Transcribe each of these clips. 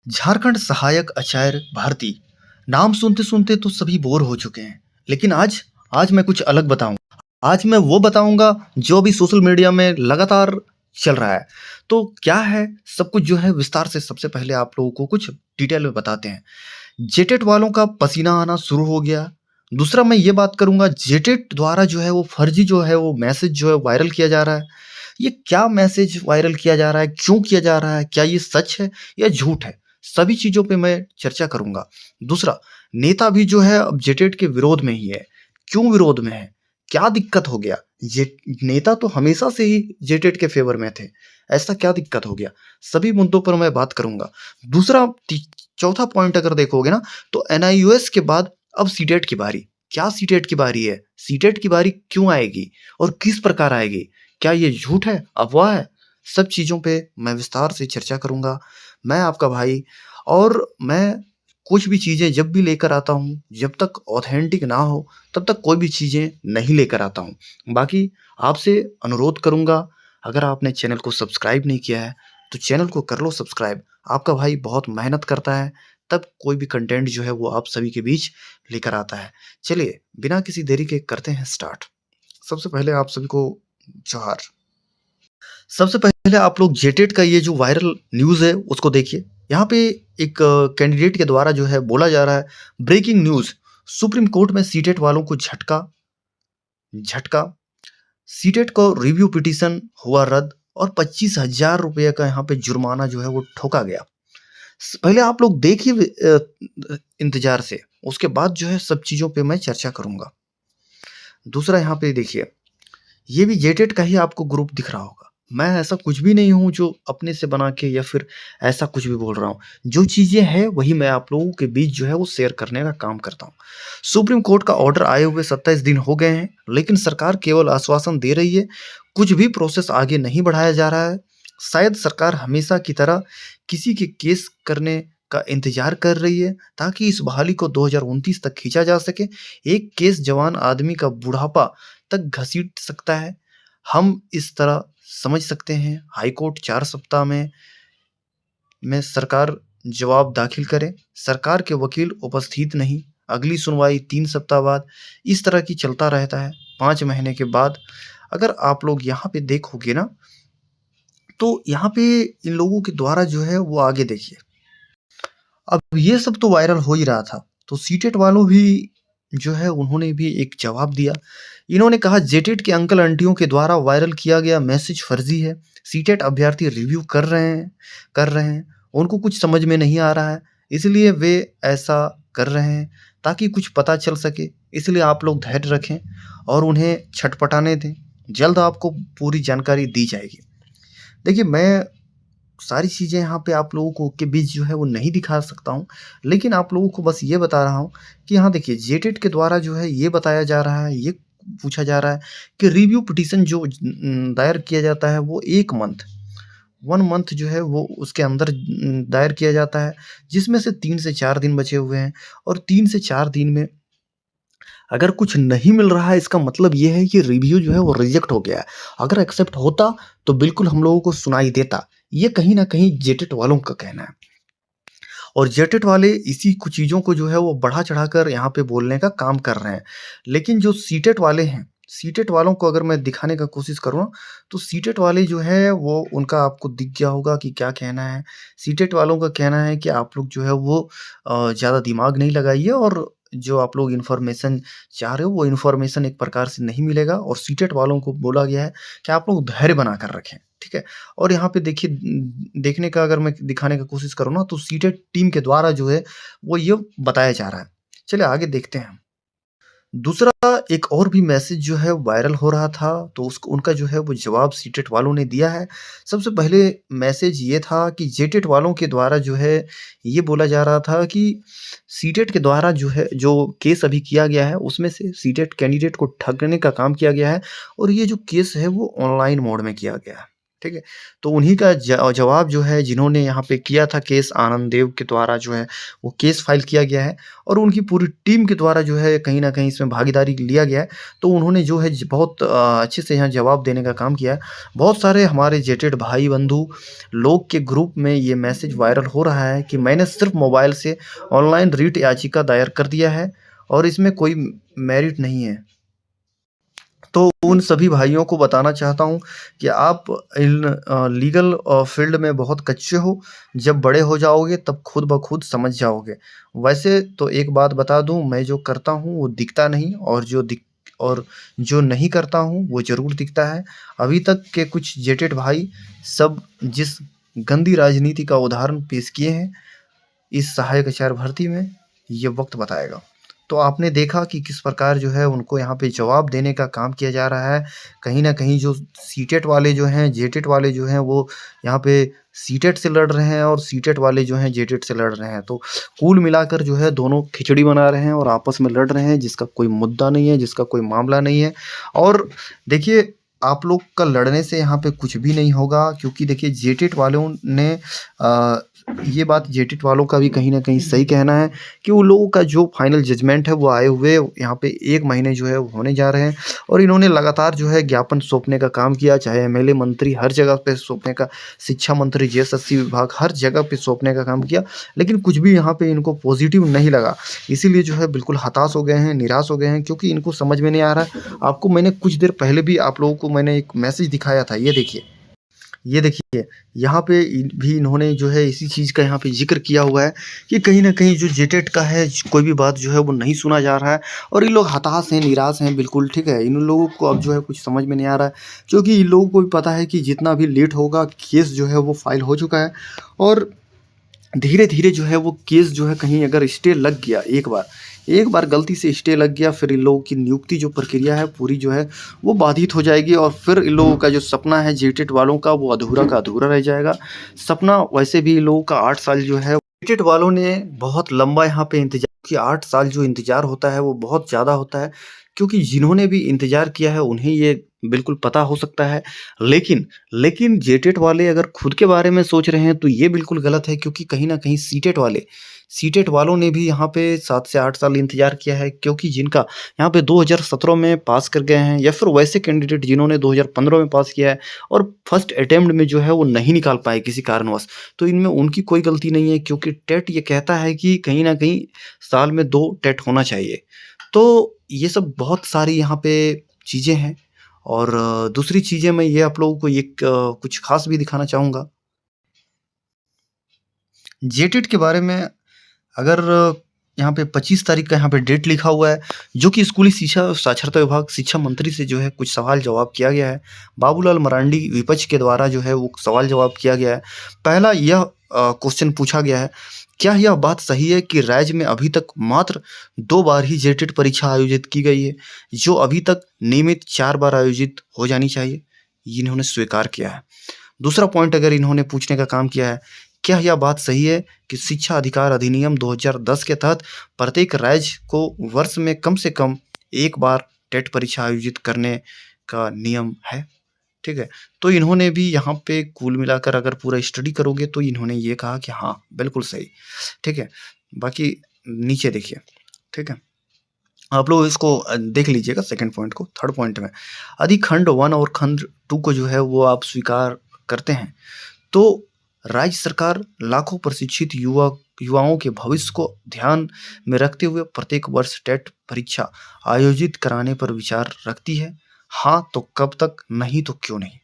झारखंड सहायक आचार्य भारती। नाम सुनते-सुनते तो सभी बोर हो चुके हैं। लेकिन आज मैं कुछ अलग बताऊँगा। आज मैं वो बताऊँगा जो अभी सोशल मीडिया में लगातार चल रहा है। तो क्या है, सब कुछ जो है विस्तार से सबसे पहले आप लोगों को कुछ डिटेल में बताते हैं। जेटेट वालों का पसीना आना शुरू हो गया। दूसरा मैं ये बात करूँगा, जेटेट द्वारा जो है वो फर्जी जो है वो मैसेज जो है वायरल किया जा रहा है। ये क्या मैसेज वायरल किया जा रहा है? क्यों किया जा रहा है? क्या ये सच है या झूठ है? सभी चीज़ों पे मैं चर्चा करूँगा। दूसरा, नेता भी जो है अब जेटेट के विरोध में ही है। क्यों विरोध में है? क्या दिक्कत हो गया? जे नेता तो हमेशा से ही जेटेट के फ़ेवर में थे। ऐसा क्या दिक्कत हो गया? सभी मुद्दों पर मैं बात करूँगा। दूसरा ती चौथा पॉइंट अगर देखोगे ना, तो एनआईओएस के बाद अब सीटेट की बारी। क्या सीटेट की बारी है? सीटेट की बारी क्यों आएगी और किस प्रकार आएगी? क्या ये झूठ है? अफ़वाह है? सब चीज़ों पे मैं विस्तार से चर्चा करूँगा। मैं आपका भाई, और मैं कुछ भी चीज़ें जब भी लेकर आता हूँ, जब तक ऑथेंटिक ना हो, तब तक कोई भी चीज़ें नहीं लेकर आता हूँ। बाकी आपसे अनुरोध करूँगा, अगर आपने चैनल को सब्सक्राइब नहीं किया है, तो चैनल को कर लो सब्सक्राइब। आपका भाई बहुत मेहनत करता है, तब कोई भी कंटेंट जो है वो आप सभी के बीच लेकर आता है। चलिए, बिना किसी देरी के करते हैं स्टार्ट। सबसे पहले आप सभी को जोहार। सबसे पहले आप लोग जेटेट का ये जो वायरल न्यूज़ है उसको देखिए। यहाँ पे एक कैंडिडेट के द्वारा जो है बोला जा रहा है, ब्रेकिंग न्यूज़, सुप्रीम कोर्ट में सीटेट वालों को झटका झटका। सीटेट को रिव्यू पिटीशन हुआ रद्द और 25,000 रुपये का यहाँ पे जुर्माना जो है वो ठोका गया। पहले आप लोग देखिए इंतजार से, उसके बाद जो है सब चीज़ों पे मैं चर्चा करूँगा। दूसरा यहाँ पे देखिए, ये भी जेटेट का ही आपको ग्रुप दिख रहा होगा। मैं ऐसा कुछ भी नहीं हूँ जो अपने से बना के या फिर ऐसा कुछ भी बोल रहा हूँ। जो चीज़ें हैं वही मैं आप लोगों के बीच जो है वो शेयर करने का काम करता हूँ। सुप्रीम कोर्ट का ऑर्डर आए हुए 27 दिन हो गए हैं, लेकिन सरकार केवल आश्वासन दे रही है। कुछ भी प्रोसेस आगे नहीं बढ़ाया जा रहा है। शायद सरकार हमेशा की तरह किसी के केस करने का इंतजार कर रही है, ताकि इस बहाली को 2029 तक खींचा जा सके। एक केस जवान आदमी का बुढ़ापा तक घसीट सकता है। हम इस तरह समझ सकते हैं, हाई कोर्ट 4 सप्ताह में सरकार जवाब दाखिल करे। सरकार के वकील उपस्थित नहीं, अगली सुनवाई 3 सप्ताह बाद। इस तरह की चलता रहता है। 5 महीने के बाद अगर आप लोग यहाँ पे देखोगे ना, तो यहाँ पे इन लोगों के द्वारा जो है वो आगे देखिए। अब ये सब तो वायरल हो ही रहा था, तो सीटेट वालों भी जो है उन्होंने भी एक जवाब दिया। इन्होंने कहा, जेटेट के अंकल आंटियों के द्वारा वायरल किया गया मैसेज फर्जी है। सीटेट अभ्यर्थी रिव्यू कर रहे हैं। उनको कुछ समझ में नहीं आ रहा है, इसलिए वे ऐसा कर रहे हैं ताकि कुछ पता चल सके। इसलिए आप लोग धैर्य रखें और उन्हें छटपटाने दें। जल्द आपको पूरी जानकारी दी जाएगी। देखिए, मैं सारी चीज़ें यहाँ पे आप लोगों को के बीच जो है वो नहीं दिखा सकता हूँ, लेकिन आप लोगों को बस ये बता रहा हूँ कि हाँ देखिए, जेटेट के द्वारा जो है ये बताया जा रहा है, ये पूछा जा रहा है कि रिव्यू पिटीशन जो दायर किया जाता है वो 1 मंथ जो है वो उसके अंदर दायर किया जाता है, जिसमें से 3 से 4 दिन बचे हुए हैं। और 3 से 4 दिन में अगर कुछ नहीं मिल रहा है, इसका मतलब ये है कि रिव्यू जो है वो रिजेक्ट हो गया है। अगर एक्सेप्ट होता तो बिल्कुल हम लोगों को सुनाई देता। ये कहीं न कहीं जेटेट वालों का कहना है। और जेटेट वाले इसी कुछ चीज़ों को जो है वो बढ़ा-चढ़ाकर यहाँ पे बोलने का काम कर रहे हैं। लेकिन जो सीटेट वाले हैं, सीटेट वालों को अगर मैं दिखाने का कोशिश करूँ ना, तो सीटेट वाले जो है वो उनका आपको दिख गया होगा कि क्या कहना है। सीटेट वालों का कहना है कि आप लोग जो है वो ज़्यादा दिमाग नहीं लगाइए, और जो आप लोग इन्फॉर्मेशन चाह रहे हो वो इन्फॉर्मेशन एक प्रकार से नहीं मिलेगा। और सीटेट वालों को बोला गया है कि आप लोग धैर्य बनाकर रखें, ठीक है? और यहाँ पे देखिए, देखने का अगर मैं दिखाने का कोशिश करूँ ना, तो सीटेट टीम के द्वारा जो है वो ये बताया जा रहा है। चलिए आगे देखते हैं। दूसरा, एक और भी मैसेज जो है वायरल हो रहा था, तो उसको उनका जो है वो जवाब सीटेट वालों ने दिया है। सबसे पहले मैसेज ये था कि जेटेट वालों के द्वारा जो है ये बोला जा रहा था कि सीटेट के द्वारा जो है जो केस अभी किया गया है उसमें से सीटेट कैंडिडेट को ठगने का काम किया गया है, और ये जो केस है वो ऑनलाइन मोड में किया गया है। ठीक है? तो उन्हीं का जवाब जो है जिन्होंने यहाँ पे किया था केस आनंद देव के द्वारा जो है वो केस फाइल किया गया है और उनकी पूरी टीम के द्वारा जो है कहीं न कहीं इसमें भागीदारी लिया गया है। तो उन्होंने जो है बहुत अच्छे से यहाँ जवाब देने का काम किया है। बहुत सारे हमारे जेटेड भाई-बंधु लोग के ग्रुप में ये मैसेज वायरल हो रहा है कि मैंने सिर्फ़ मोबाइल से ऑनलाइन रिट याचिका दायर कर दिया है और इसमें कोई मेरिट नहीं है। तो उन सभी भाइयों को बताना चाहता हूँ कि आप इन लीगल फ़ील्ड में बहुत कच्चे हो, जब बड़े हो जाओगे तब खुद ब खुद समझ जाओगे। वैसे तो एक बात बता दूँ, मैं जो करता हूँ वो दिखता नहीं और जो नहीं करता हूँ वो ज़रूर दिखता है। अभी तक के कुछ जेटेड भाई सब जिस गंदी राजनीति का उदाहरण पेश किए हैं इस सहायक आचार्य भर्ती में, ये वक़्त बताएगा। तो आपने देखा कि किस प्रकार जो है उनको यहाँ पे जवाब देने का काम किया जा रहा है। कहीं न कहीं जो सीटेट वाले जो हैं, जेटेट वाले जो हैं वो यहाँ पे सीटेट से लड़ रहे हैं और सीटेट वाले जो हैं जेटेट से लड़ रहे हैं। तो कुल मिलाकर जो है दोनों खिचड़ी बना रहे हैं और आपस में लड़ रहे हैं जिसका कोई मुद्दा नहीं है, जिसका कोई मामला नहीं है। और देखिए आप लोग का लड़ने से यहाँ पे कुछ भी नहीं होगा क्योंकि देखिए जेटेट वालों ने ये बात जेटेट वालों का भी कहीं न कहीं सही कहना है कि उन लोगों का जो फाइनल जजमेंट है वो आए हुए यहाँ पे 1 महीने जो है वो होने जा रहे हैं और इन्होंने लगातार जो है ज्ञापन सौंपने का काम किया, चाहे एमएलए मंत्री हर जगह पे सौंपने का, शिक्षा मंत्री, जेएसएससी विभाग हर जगह पे सौंपने का काम किया, लेकिन कुछ भी यहाँ पे इनको पॉजिटिव नहीं लगा। इसीलिए जो है बिल्कुल हताश हो गए हैं, निराश हो गए हैं क्योंकि इनको समझ में नहीं आ रहा है। आपको मैंने कुछ देर पहले भी आप लोगों को मैंने एक मैसेज दिखाया था, ये देखिए, यहाँ पे इन्होंने जो है इसी चीज़ का यहाँ पे ज़िक्र किया हुआ है कि कहीं न कहीं जो जेटेट का है, कोई भी बात जो है वो नहीं सुना जा रहा है और ये लोग हताश हैं, निराश हैं बिल्कुल, ठीक है? इन लोगों को अब जो है कुछ समझ में नहीं आ रहा है क्योंकि इन लोगों को भी पता है कि जितना भी लेट होगा, केस जो है वो फाइल हो चुका है और धीरे-धीरे जो है वो केस जो है कहीं अगर स्टे लग गया एक बार गलती से स्टे लग गया फिर इन लोगों की नियुक्ति जो प्रक्रिया है पूरी जो है वो बाधित हो जाएगी और फिर इन लोगों का जो सपना है जेटेट वालों का वो अधूरा का अधूरा रह जाएगा। सपना वैसे भी इन लोगों का 8 साल जो है जेटेट वालों ने बहुत लंबा यहाँ पे इंतज़ार कि 8 साल जो इंतज़ार होता है वो बहुत ज़्यादा होता है क्योंकि जिन्होंने भी इंतज़ार किया है उन्हें ये बिल्कुल पता हो सकता है। लेकिन जेटेट वाले अगर खुद के बारे में सोच रहे हैं तो ये बिल्कुल गलत है क्योंकि कहीं न कहीं सीटेट वालों ने भी यहाँ पे 7 से 8 साल इंतज़ार किया है क्योंकि जिनका यहाँ पे 2017 में पास कर गए हैं या फिर वैसे कैंडिडेट जिन्होंने 2015 में पास किया है और फर्स्ट अटेम्प्ट में जो है वो नहीं निकाल पाए किसी कारणवश, तो इनमें उनकी कोई गलती नहीं है क्योंकि टेट ये कहता है कि कहीं न कहीं साल में 2 टेट होना चाहिए। तो ये सब बहुत सारी यहाँ पे चीज़ें हैं और दूसरी चीज़ें मैं ये आप लोगों को कुछ ख़ास भी दिखाना चाहूँगा। जेटेट के बारे में अगर यहाँ पे 25 तारीख का यहाँ पे डेट लिखा हुआ है, जो कि स्कूली शिक्षा और साक्षरता विभाग शिक्षा मंत्री से जो है कुछ सवाल जवाब किया गया है। बाबूलाल मरांडी विपक्ष के द्वारा जो है वो सवाल जवाब किया गया है। पहला यह क्वेश्चन पूछा गया है, क्या यह बात सही है कि राज्य में अभी तक मात्र 2 बार ही जेटेट परीक्षा आयोजित की गई है, जो अभी तक नियमित 4 बार आयोजित हो जानी चाहिए? ये इन्होंने स्वीकार किया है। दूसरा पॉइंट अगर इन्होंने पूछने का काम किया है, क्या यह बात सही है कि शिक्षा अधिकार अधिनियम 2010 के तहत प्रत्येक राज्य को वर्ष में कम से कम 1 बार टेट परीक्षा आयोजित करने का नियम है? ठीक है, तो इन्होंने भी यहाँ पे कुल मिलाकर अगर पूरा स्टडी करोगे तो इन्होंने ये कहा कि हाँ, बिल्कुल सही, ठीक है। बाकी नीचे देखिए, ठीक है। आप लोग इसको देख लीजिएगा सेकंड पॉइंट को, थर्ड पॉइंट में अधिखंड 1 और खंड 2 को जो है वो आप स्वीकार करते हैं, तो राज्य सरकार लाखों प्रशिक्षित युवाओं के भविष्य को ध्यान में रखते हुए प्रत्येक वर्ष टेट परीक्षा आयोजित कराने पर विचार रखती है। हाँ, तो कब तक? नहीं तो क्यों नहीं?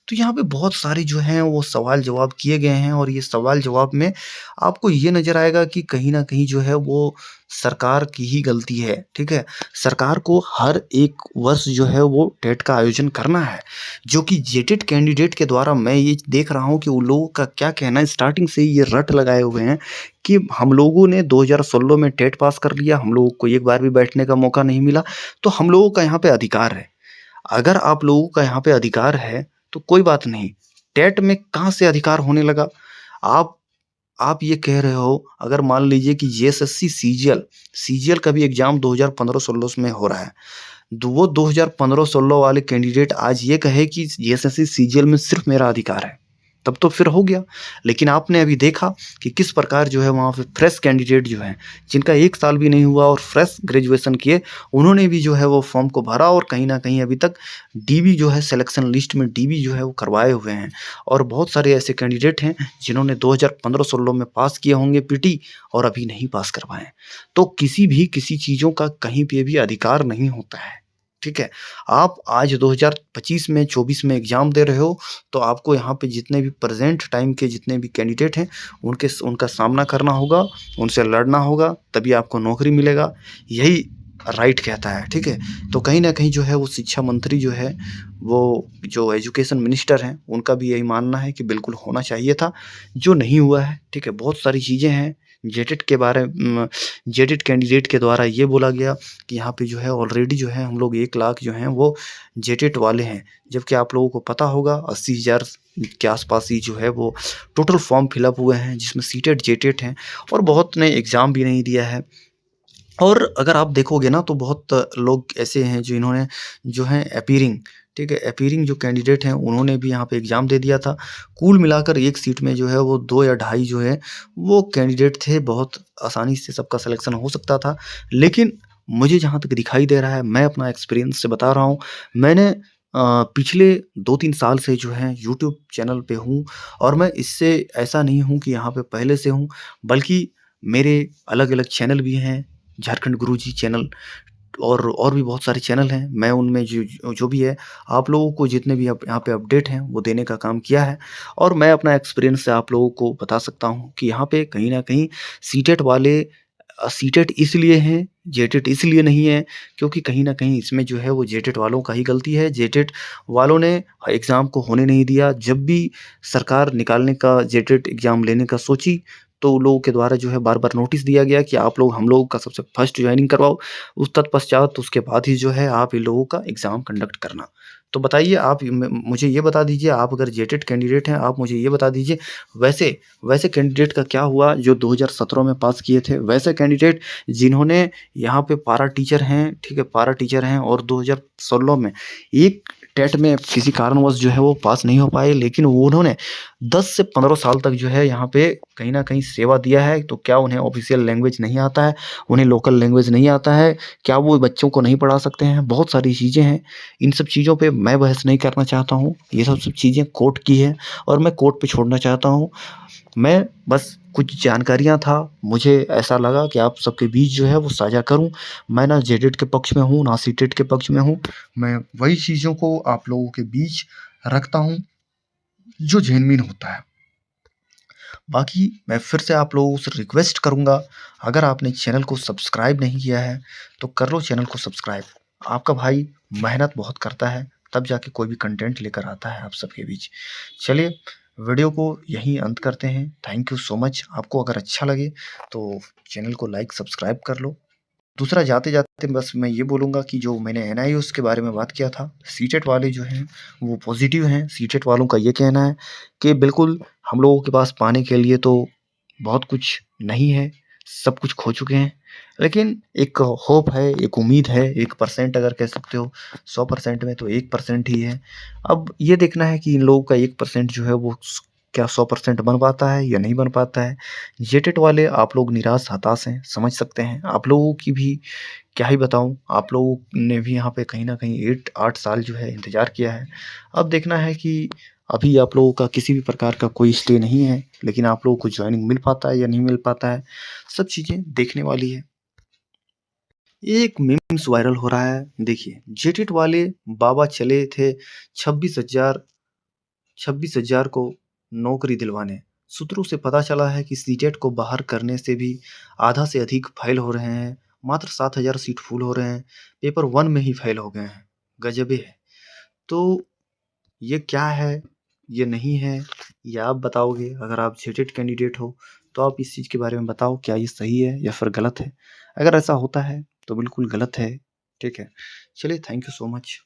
तो यहाँ पे बहुत सारे जो हैं वो सवाल जवाब किए गए हैं और ये सवाल जवाब में आपको ये नज़र आएगा कि कहीं न कहीं जो है वो सरकार की ही गलती है, ठीक है? सरकार को हर 1 वर्ष जो है वो टेट का आयोजन करना है, जो कि जेटेट कैंडिडेट के द्वारा मैं ये देख रहा हूँ कि उन लोगों का क्या कहना है, स्टार्टिंग से ही ये रट लगाए हुए हैं कि हम लोगों ने 2016 में टेट पास कर लिया, हम लोगों को एक बार भी बैठने का मौका नहीं मिला, तो हम लोगों का यहाँ पे अधिकार है। अगर आप लोगों का यहाँ पे अधिकार है तो कोई बात नहीं, टेट में कहाँ से अधिकार होने लगा? आप आप ये कह रहे हो अगर मान लीजिए कि जेएसएससी सीजीएल का भी एग्ज़ाम 2015-16 में हो रहा है। वो 2015-16 वाले कैंडिडेट आज ये कहे कि एसएससी सीजीएल में सिर्फ मेरा अधिकार है, तब तो फिर हो गया। लेकिन आपने अभी देखा कि किस प्रकार जो है वहाँ पे फ्रेश कैंडिडेट जो हैं, जिनका 1 साल भी नहीं हुआ और फ्रेश ग्रेजुएशन किए, उन्होंने भी जो है वो फॉर्म को भरा और कहीं न कहीं अभी तक डीबी जो है सिलेक्शन लिस्ट में डीबी जो है वो करवाए हुए हैं। और बहुत सारे ऐसे कैंडिडेट हैं जिन्होंने 2015-16 में पास किए होंगे पीटी और अभी नहीं पास करवाए हैं। तो किसी चीज़ों का कहीं पे भी अधिकार नहीं होता है, ठीक है? आप आज 2025 में 24 में एग्ज़ाम दे रहे हो, तो आपको यहाँ पे जितने भी प्रेज़ेंट टाइम के जितने भी कैंडिडेट हैं, उनका सामना करना होगा, उनसे लड़ना होगा, तभी आपको नौकरी मिलेगा। यही राइट कहता है, ठीक है? तो कहीं न कहीं जो है वो शिक्षा मंत्री जो है, वो जो एजुकेशन मिनिस्टर हैं, उनका भी यही मानना है कि बिल्कुल होना चाहिए था, जो नहीं हुआ है, ठीक है? बहुत सारी चीज़ें हैं, जेटेट के बारे जेटेट कैंडिडेट के द्वारा ये बोला गया कि यहाँ पे जो है ऑलरेडी जो है हम लोग 1 लाख जो हैं वो जेटेट वाले हैं। जबकि आप लोगों को पता होगा 80,000 के आस-पास ही जो है वो टोटल फॉर्म फिल अप हुए हैं, जिसमें सीटेट, जेटेट हैं और बहुत ने एग्ज़ाम भी नहीं दिया है। और अगर आप देखोगे ना तो बहुत लोग ऐसे हैं जिन्होंने जो हैं अपीयरिंग, ठीक है? अपीयरिंग जो कैंडिडेट हैं उन्होंने भी यहाँ पे एग्ज़ाम दे दिया था। कुल मिलाकर एक सीट में जो है वो 2 या ढाई जो है वो कैंडिडेट थे, बहुत आसानी से सबका सिलेक्शन हो सकता था। लेकिन मुझे जहाँ तक दिखाई दे रहा है, मैं अपना एक्सपीरियंस से बता रहा हूँ, मैंने पिछले 2-3 साल से जो है यूट्यूब चैनल पे हूँ और मैं इससे ऐसा नहीं हूँ कि यहाँ पे पहले से हूँ, बल्कि मेरे अलग-अलग चैनल भी हैं, झारखंड गुरुजी चैनल और भी बहुत सारे चैनल हैं। मैं उनमें जो भी है, आप लोगों को जितने भी अब यहाँ पे अपडेट हैं, वो देने का काम किया है और मैं अपना एक्सपीरियंस से आप लोगों को बता सकता हूँ कि यहाँ पे कहीं न कहीं सीटेट वाले सीटेट इसलिए हैं, जेटेट इसलिए नहीं है, क्योंकि कहीं न कहीं इसमें जो है वो जेटेट वालों का ही गलती है। जेटेट वालों ने एग्ज़ाम को होने नहीं दिया। जब भी सरकार निकालने का जेटेट एग्ज़ाम लेने का सोची, तो उन लोगों के द्वारा जो है बार-बार नोटिस दिया गया कि आप लोग हम लोगों का सबसे फर्स्ट जॉइनिंग करवाओ। उस तत्पश्चात उसके बाद ही जो है आप इन लोगों का एग्ज़ाम कंडक्ट करना। तो बताइए आप मुझे ये बता दीजिए, आप अगर जेटेट कैंडिडेट हैं, आप मुझे ये बता दीजिए, वैसे वैसे कैंडिडेट का क्या हुआ जो 2017 में पास किए थे? वैसे कैंडिडेट जिन्होंने यहाँ पे पारा टीचर हैं, ठीक है? पारा टीचर हैं और 2016 में एक टेट में किसी कारणवश जो है वो पास नहीं हो पाए, लेकिन वो उन्होंने 10 से 15 साल तक जो है यहाँ पे कहीं न कहीं सेवा दिया है। तो क्या उन्हें ऑफ़िशियल लैंग्वेज नहीं आता है? उन्हें लोकल लैंग्वेज नहीं आता है? क्या वो बच्चों को नहीं पढ़ा सकते हैं? बहुत सारी चीज़ें हैं। इन सब चीज़ों पे मैं बहस नहीं करना चाहता हूँ। ये सब चीज़ें कोर्ट की है और मैं कोर्ट पे छोड़ना चाहता हूँ। मैं बस कुछ जानकारियाँ था, मुझे ऐसा लगा कि आप सबके बीच जो है वो साझा करूँ। मैं ना जेटेट के पक्ष में हूँ, ना सीटेट के पक्ष में हूँ। मैं वही चीज़ों को आप लोगों के बीच रखता हूँ, जो जेनुइन होता है। बाकी मैं फिर से आप लोगों से रिक्वेस्ट करूँगा, अगर आपने चैनल को सब्सक्राइब नहीं किया है, तो कर लो चैनल को सब्सक्राइब। आपका भाई मेहनत बहुत करता है, तब जाके कोई भी कंटेंट लेकर आता है आप सबके बीच। चलिए, वीडियो को यहीं अंत करते हैं। Thank you so much. आपको अगर अच्छा लगे, तो चैनल को लाइक, सब्सक्राइब कर लो। दूसरा जाते-जाते बस मैं ये बोलूँगा कि जो मैंने एनआईओज़ के बारे में बात किया था, सीटेट वाले जो हैं, वो पॉज़िटिव हैं। सीटेट वालों का ये कहना है कि बिल्कुल हम लोगों के पास पाने के लिए तो बहुत कुछ नहीं है, सब कुछ खो चुके हैं। लेकिन एक होप है, एक उम्मीद है, 1% अगर कह सकते हो, 100% में तो 1% ही है। अब ये देखना है कि इन लोगों का 1% जो है वो क्या 100% बन पाता है या नहीं बन पाता है। जेटेट वाले आप लोग निराश, हताश हैं, समझ सकते हैं। आप लोगों की भी क्या ही बताऊँ, आप लोगों ने भी यहाँ पे कहीं न कहीं 8 साल जो है इंतज़ार किया है। अब देखना है कि अभी आप लोगों का किसी भी प्रकार का कोई स्टे नहीं है, लेकिन आप लोगों को जॉइनिंग मिल पाता है या नहीं मिल पाता है, सब चीज़ें देखने वाली है। एक मीम्स वायरल हो रहा है, देखिए जेटेट वाले बाबा चले थे 26,000 को नौकरी दिलवाने। सूत्रों से पता चला है कि सीटेट को बाहर करने से भी आधा से अधिक फेल हो रहे हैं। मात्र 7,000 सीट फुल हो रहे हैं। पेपर 1 में ही फेल हो गए हैं। गज़ब है। तो ये क्या है? ये नहीं है? ये आप बताओगे। अगर आप जेटेट कैंडिडेट हो, तो आप इस चीज़ के बारे में बताओ, क्या ये सही है या फिर गलत है? अगर ऐसा होता है, तो बिल्कुल गलत है। ठीक है? चलिए, थैंक यू सो मच।